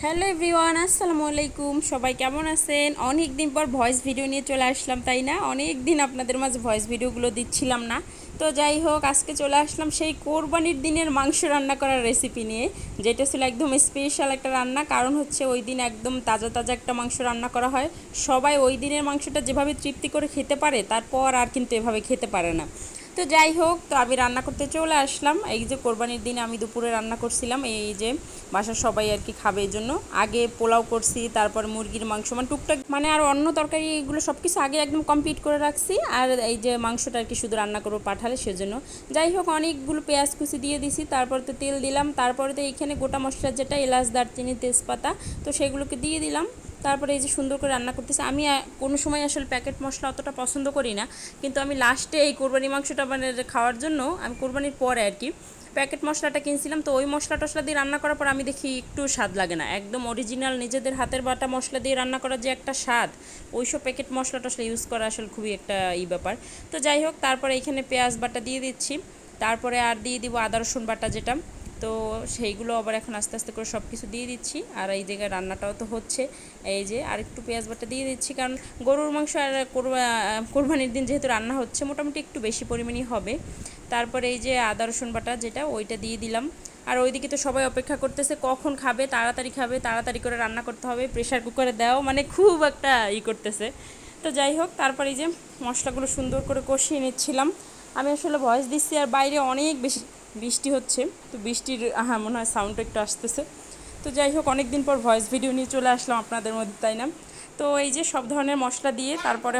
Hello everyone, আসসালামু আলাইকুম। সবাই কেমন আছেন? অনেক দিন পর ভয়েস ভিডিও নিয়ে চলে আসলাম, তাই না? অনেক দিন আপনাদের মাঝে ভয়েস ভিডিওগুলো দিচ্ছিলাম না। তো যাই হোক, আজকে চলে আসলাম সেই কোরবানির দিনের মাংস রান্না করার রেসিপি নিয়ে, যেটা ছিল একদম স্পেশাল একটা রান্না। কারণ হচ্ছে ওই দিন একদম তাজা তাজা একটা মাংস রান্না করা হয়। সবাই ওই দিনের মাংসটা যেভাবে তৃপ্তি করে খেতে পারে, তারপর আর কিন্তু এভাবে খেতে পারে না। তো যাই হোক, তো আমি রান্না করতে চলে আসলাম। এই যে কোরবানির দিনে আমি দুপুরে রান্না করছিলাম, এই যে বাসার সবাই আর কি খাবে এই জন্য। আগে পোলাও করছি, তারপর মুরগির মাংস, মানে টুকটাক, মানে আর অন্য তরকারি এগুলো সব কিছু আগে একদম কমপ্লিট করে রাখছি। আর এই যে মাংসটা আর কি শুধু রান্না করবো পাঠালে, সেজন্য। যাই হোক, অনেকগুলো পেঁয়াজ কুচি দিয়ে দিছি, তারপর তো তেল দিলাম, তারপরে তো এইখানে গোটা মশলা যেটা এলাচ, দারচিনি, তেজপাতা, তো সেগুলোকে দিয়ে দিলাম। তারপরে এই যে সুন্দর করে রান্না করতেছি। আমি কোনো সময় আসলে প্যাকেট মশলা অতটা পছন্দ করি না, কিন্তু আমি লাস্টে এই কোরবানি মাংসটা মানে খাওয়ার জন্য আমি কোরবানির পরে আর কি প্যাকেট মশলাটা কিনছিলাম। তো ওই মশলা টশলা দিয়ে রান্না করার পর আমি দেখি একটু স্বাদ লাগে না। একদম অরিজিনাল নিজেদের হাতের বাটা মশলা দিয়ে রান্না করার যে একটা স্বাদ, ওইসব প্যাকেট মশলা টশলা ইউজ করা আসলে খুবই একটা ব্যাপার। তো যাই হোক, তারপরে এখানে পেঁয়াজ বাটা দিয়ে দিচ্ছি, তারপরে আর দিয়ে দিব আদা রসুন বাটা যেটা। তো সেইগুলো আবার এখন আস্তে আস্তে করে সব কিছু দিয়ে দিচ্ছি। আর এই জায়গায় রান্নাটাও তো হচ্ছে। এই যে আর একটু পেঁয়াজ বাটা দিয়ে দিচ্ছি, কারণ গরুর মাংস আর কোরবানির দিন যেহেতু রান্না হচ্ছে, মোটামুটি একটু বেশি পরিমাণই হবে। তারপরে এই যে আদা রসুন বাটা যেটা, ওইটা দিয়ে দিলাম। আর ওইদিকে তো সবাই অপেক্ষা করতেছে কখন খাবে, তাড়াতাড়ি খাবে, তাড়াতাড়ি করে রান্না করতে হবে, প্রেশার কুকারে দাও, মানে খুব একটা করতেছে। তো যাই হোক, তারপরে এই যে মশলাগুলো সুন্দর করে কষিয়ে নিচ্ছিলাম। আমি আসলে ভয়েস দিচ্ছি আর বাইরে অনেক বেশি বৃষ্টি হচ্ছে, তো বৃষ্টির মনে হয় সাউন্ডটা একটু আসতেছে। তো যাই হোক, অনেক দিন পর ভয়েস ভিডিও নিয়ে চলে আসলাম আপনাদের মধ্যে, তাই না? তো এই যে সব ধরনের মশলা দিয়ে, তারপরে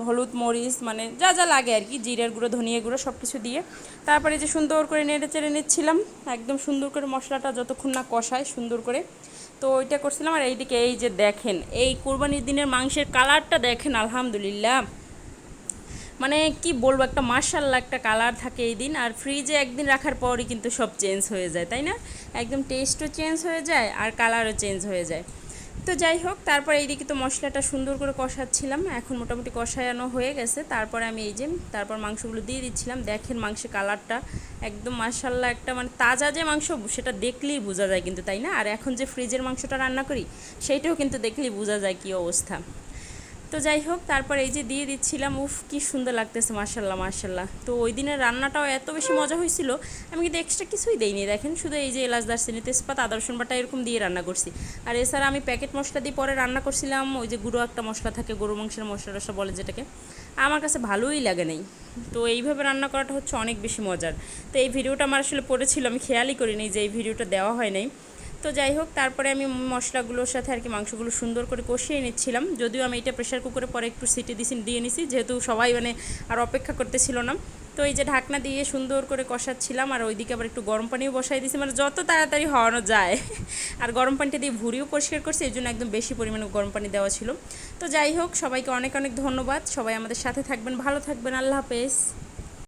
হলুদ মরিচ, মানে যা যা লাগে আর কি, জিরার গুঁড়ো, ধনিয়া গুঁড়ো, সব কিছু দিয়ে তারপরে যে সুন্দর করে নেড়ে চেড়ে নিচ্ছিলাম। একদম সুন্দর করে মশলাটা যতক্ষণ না কষায় সুন্দর করে, তো ওইটা করছিলাম। আর এইদিকে এই যে দেখেন, এই কোরবানির দিনের মাংসের কালারটা দেখেন, আলহামদুলিল্লাহ, মানে কি বলবো, একটা মাশাআল্লাহ একটা কালার থাকে এই দিন। আর ফ্রিজে একদিন রাখার পরই কিন্তু সব চেঞ্জ হয়ে যায়, তাই না? একদম টেস্টও চেঞ্জ হয়ে যায় আর কালারও চেঞ্জ হয়ে যায়। তো যাই হোক, তারপর এইদিকে তো মশলাটা সুন্দর করে কষাচ্ছিলাম, এখন মোটামুটি কষানো হয়ে গেছে। তারপরে আমি এই যে তারপর মাংসগুলো দিয়ে দিচ্ছিলাম। দেখেন মাংসের কালারটা একদম মাশাআল্লাহ, একটা মানে তাজা যে মাংস সেটা দেখলেই বোঝা যায় কিন্তু, তাই না? আর এখন যে ফ্রিজের মাংসটা রান্না করি, সেইটাও কিন্তু দেখলেই বোঝা যায় কী অবস্থা। তো যাই হোক, তারপর এই যে দিয়ে দিচ্ছিলাম, উফ কি সুন্দর লাগতেছে, মাশাল্লাহ মাশাল্লাহ। তো ওই দিনের রান্নাটাও এত বেশি মজা হয়েছিল, আমি কিন্তু এক্সট্রা কিছুই দেইনি। দেখেন, শুধু এই যে এলাচ, দারচিনি, তেজপাতা, আদা রসুন বাটা এরকম দিয়ে রান্না করছি। আর এছাড়া আমি প্যাকেট মশলা দিয়ে পরে রান্না করছিলাম, ওই যে গুঁড়ো একটা মশলা থাকে, গরু মাংসের মশলা টশলা বলে যেটাকে, আমার কাছে ভালোই লাগে নাই। তো এইভাবে রান্না করাটা হচ্ছে অনেক বেশি মজার। তো এই ভিডিওটা আমার আসলে পড়েছিল, আমি খেয়ালই করিনি যে এই ভিডিওটা দেওয়া হয় নাই। তো যাই হোক, তারপরে আমি মশলাগুলোর সাথে আর কি মাংসগুলো সুন্দর করে কষিয়ে নিচ্ছিলাম। যদিও আমি এটা প্রেশার কুকারে পরে একটু সিটি দিয়ে নিছি, যেহেতু সবাই মানে আর অপেক্ষা করতেছিল না। তো এই যে ঢাকনা দিয়ে সুন্দর করে কষাচ্ছিলাম, আর ওইদিকে আবার একটু গরম পানিও বসাই দিয়েছি, মানে যত তাড়াতাড়ি হওয়ানো যায়। আর গরম পানিটা দিয়ে ভুঁড়িও পরিষ্কার করছি, এই জন্য একদম বেশি পরিমাণে গরম পানি দেওয়া ছিল। তো যাই হোক, সবাইকে অনেক অনেক ধন্যবাদ। সবাই আমাদের সাথে থাকবেন, ভালো থাকবেন, আল্লাহ হাফেজ।